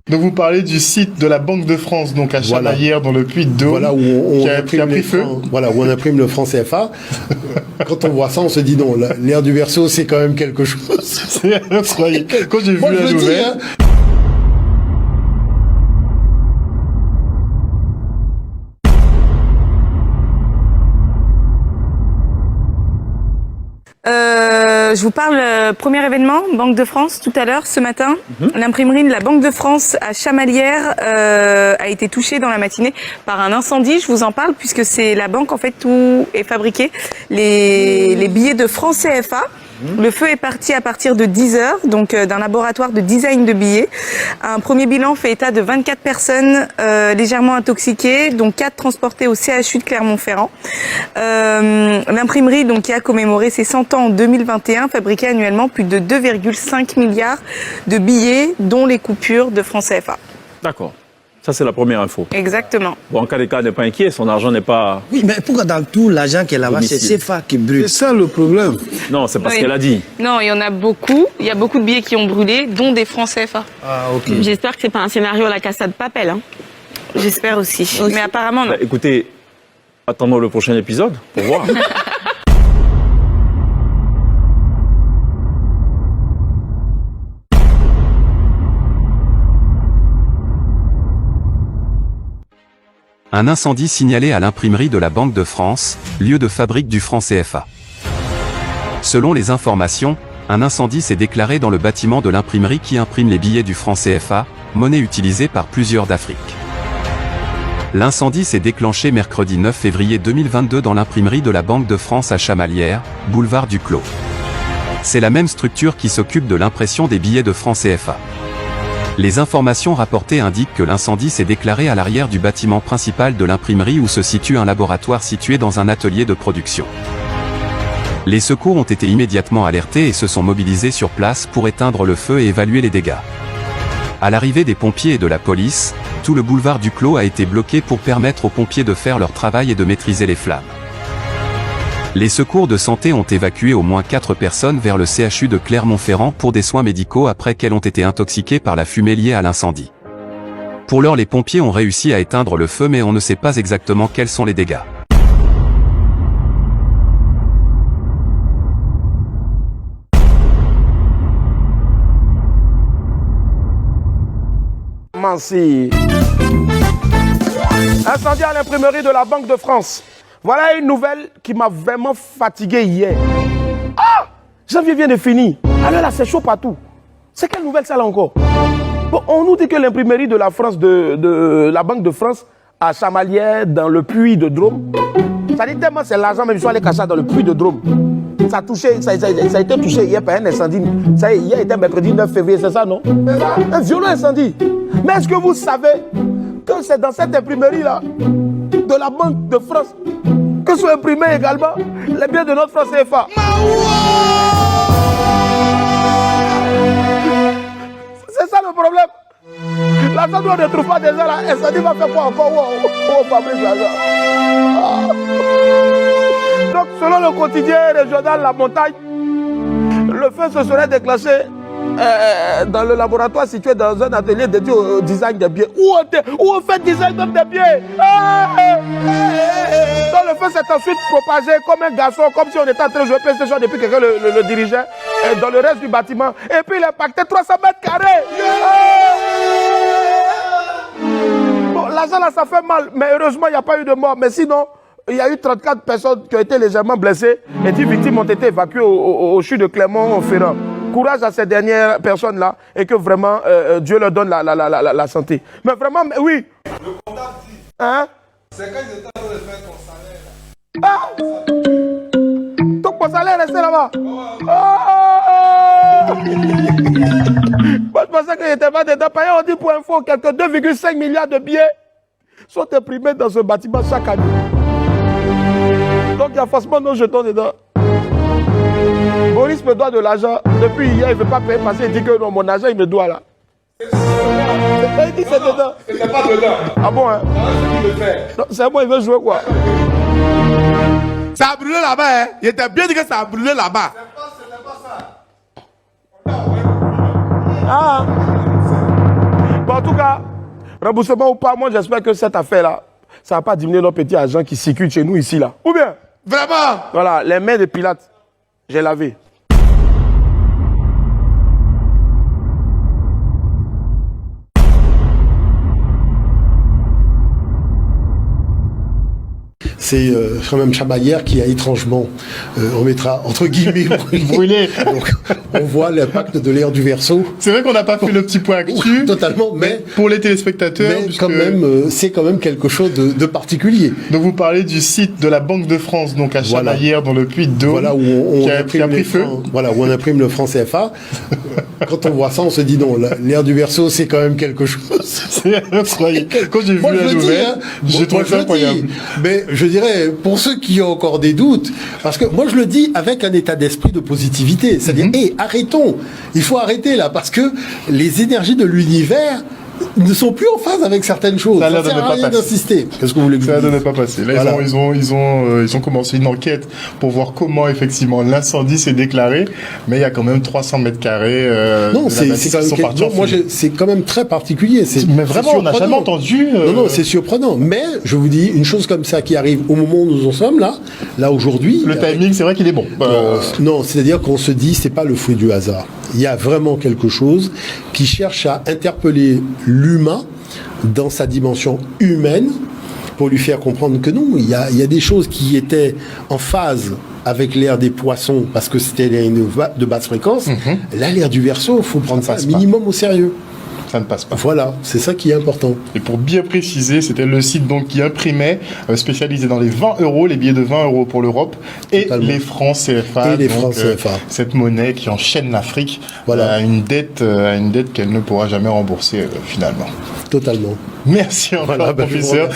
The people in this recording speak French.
Donc vous parlez du site de la Banque de France, donc à Chamaillères, dans le Puy-de-Dôme, voilà, où on qui a pris feu. Voilà, où on imprime le franc CFA. Quand on voit ça, on se dit non, l'air du verso, c'est quand même quelque chose. C'est incroyable. Quand j'ai vu la nouvelle... Je vous parle premier événement, Banque de France, tout à l'heure, ce matin. L'imprimerie de la Banque de France à Chamalières a été touchée dans la matinée par un incendie. Je vous en parle puisque c'est la banque en fait où est fabriqué les billets de francs CFA. Le feu est parti à partir de 10 heures, donc d'un laboratoire de design de billets. Un premier bilan fait état de 24 personnes légèrement intoxiquées, dont 4 transportées au CHU de Clermont-Ferrand. L'imprimerie, donc, qui a commémoré ses 100 ans en 2021, fabriquait annuellement plus de 2,5 milliards de billets, dont les coupures de francs CFA. D'accord. Ça, c'est la première info. Exactement. Bon, en cas de cas, n'est pas inquiet, son argent n'est pas... Oui, mais pourquoi dans tout l'argent qui est là-bas, c'est CFA qui brûle? C'est ça le problème. Non, c'est parce qu'elle a dit. Non, il y en a beaucoup. Il y a beaucoup de billets qui ont brûlé, dont des francs CFA. Ah, ok. J'espère que c'est pas un scénario à la Casa de Papel. Hein. J'espère aussi. Mais apparemment, non. Bah, écoutez, attendons le prochain épisode pour voir. Un incendie signalé à l'imprimerie de la Banque de France, lieu de fabrique du franc CFA. Selon les informations, un incendie s'est déclaré dans le bâtiment de l'imprimerie qui imprime les billets du franc CFA, monnaie utilisée par plusieurs d'Afrique. L'incendie s'est déclenché mercredi 9 février 2022 dans l'imprimerie de la Banque de France à Chamalières, boulevard du Clos. C'est la même structure qui s'occupe de l'impression des billets de franc CFA. Les informations rapportées indiquent que l'incendie s'est déclaré à l'arrière du bâtiment principal de l'imprimerie où se situe un laboratoire situé dans un atelier de production. Les secours ont été immédiatement alertés et se sont mobilisés sur place pour éteindre le feu et évaluer les dégâts. À l'arrivée des pompiers et de la police, tout le boulevard du Clos a été bloqué pour permettre aux pompiers de faire leur travail et de maîtriser les flammes. Les secours de santé ont évacué au moins 4 personnes vers le CHU de Clermont-Ferrand pour des soins médicaux après qu'elles ont été intoxiquées par la fumée liée à l'incendie. Pour l'heure, les pompiers ont réussi à éteindre le feu mais on ne sait pas exactement quels sont les dégâts. Merci. Incendie à l'imprimerie de la Banque de France. Voilà une nouvelle qui m'a vraiment fatigué hier. Ah! Janvier vient de finir. Alors là, c'est chaud partout. C'est quelle nouvelle ça là encore? Bon, on nous dit que l'imprimerie de la France, de la Banque de France, à Chamalières, dans le Puy-de-Dôme, ça dit tellement c'est l'argent, même ils sont allés cacher dans le Puy-de-Dôme. Ça a été touché hier par un incendie. Ça, hier était mercredi 9 février, c'est ça, non? Un violent incendie. Mais est-ce que vous savez que c'est dans cette imprimerie-là, de la Banque de France, que sont imprimés également les biens de notre franc CFA? C'est ça le problème. L'argent doit ne trouve pas déjà là. Incendie va faire quoi encore? Où on fabrique l'argent? Donc, selon le quotidien régional La Montagne, le feu se serait déclenché dans le laboratoire situé dans un atelier dédié au design des billets. Où on fait design même des billets. Donc le feu s'est ensuite propagé comme un garçon, comme si on était en train de jouer PlayStation depuis que quelqu'un le dirigeait dans le reste du bâtiment. Et puis il impactait 300 mètres carrés. Bon, l'argent là, ça fait mal, mais heureusement, il n'y a pas eu de mort. Mais sinon, il y a eu 34 personnes qui ont été légèrement blessées et 10 victimes ont été évacuées au CHU de Clermont-Ferrand. Courage à ces dernières personnes-là et que vraiment Dieu leur donne la santé. Mais vraiment, oui. Le comptable dit. Hein? C'est quand ils étaient en train de faire ton salaire. Ah! Donc mon salaire est resté là-bas. Moi, je pensais qu'il n'était pas dedans. Par on dit pour info, quelques 2,5 milliards de billets sont imprimés dans ce bâtiment chaque année. Donc il y a forcément nos jetons dedans. Boris me doit de l'argent. Depuis hier, il ne veut pas payer parce qu'il dit que non, mon argent, il me doit là. Il dit c'est dedans. C'était pas dedans. Ah bon, hein? C'est moi, il veut jouer quoi? Ça a brûlé là-bas, hein? Il était bien dit que ça a brûlé là-bas. C'était pas ça. Ah! Bon, en tout cas, remboursement ou pas, moi j'espère que cette affaire-là, ça va pas diminuer nos petits agents qui circulent chez nous ici là. Ou bien? Vraiment? Voilà, les mains de Pilate, j'ai lavé. C'est quand même Chamaillère qui a étrangement, on mettra entre guillemets, brûlé. Donc, on voit l'impact de l'air du Verseau. C'est vrai qu'on n'a pas fait le petit point actu. Totalement, mais pour les téléspectateurs, mais quand même, c'est quand même quelque chose de particulier. Donc vous parlez du site de la Banque de France, donc à Chamaillère, dans le Puy-de-Dôme, voilà, où on qui a pris feu. Voilà, où on imprime le franc CFA. Quand on voit ça, on se dit non, l'air du Verseau, c'est quand même quelque chose. C'est incroyable. Quand j'ai vu la nouvelle, j'ai trouvé ça incroyable. Mais je dirais, pour ceux qui ont encore des doutes, parce que moi je le dis avec un état d'esprit de positivité, c'est-à-dire, arrêtons, il faut arrêter là, parce que les énergies de l'univers ne sont plus en phase avec certaines choses. Ça ne sert à rien d'insister. Qu'est-ce que vous voulez que ça ne pas passer. Là, voilà. ils ont commencé une enquête pour voir comment effectivement l'incendie s'est déclaré, mais il y a quand même 300 mètres carrés. Non, c'est quand même très particulier. Mais vraiment, on n'a jamais entendu. Non, c'est surprenant. Mais je vous dis une chose comme ça qui arrive au moment où nous en sommes là aujourd'hui. Le timing, c'est vrai qu'il est bon. Non, c'est-à-dire qu'on se dit, c'est pas le fruit du hasard. Il y a vraiment quelque chose qui cherche à interpeller l'humain dans sa dimension humaine pour lui faire comprendre que non, il y a des choses qui étaient en phase avec l'air des poissons parce que c'était l'air de basse fréquence. Là, l'air du Verseau, il faut prendre ça un minimum au sérieux. Ça ne passe pas. Voilà, c'est ça qui est important. Et pour bien préciser, c'était le site donc qui imprimait, spécialisé dans les 20 euros, les billets de 20 euros pour l'Europe, et les francs CFA. Et les francs CFA. Cette monnaie qui enchaîne l'Afrique voilà. à une dette qu'elle ne pourra jamais rembourser finalement. Totalement. Merci encore, professeur.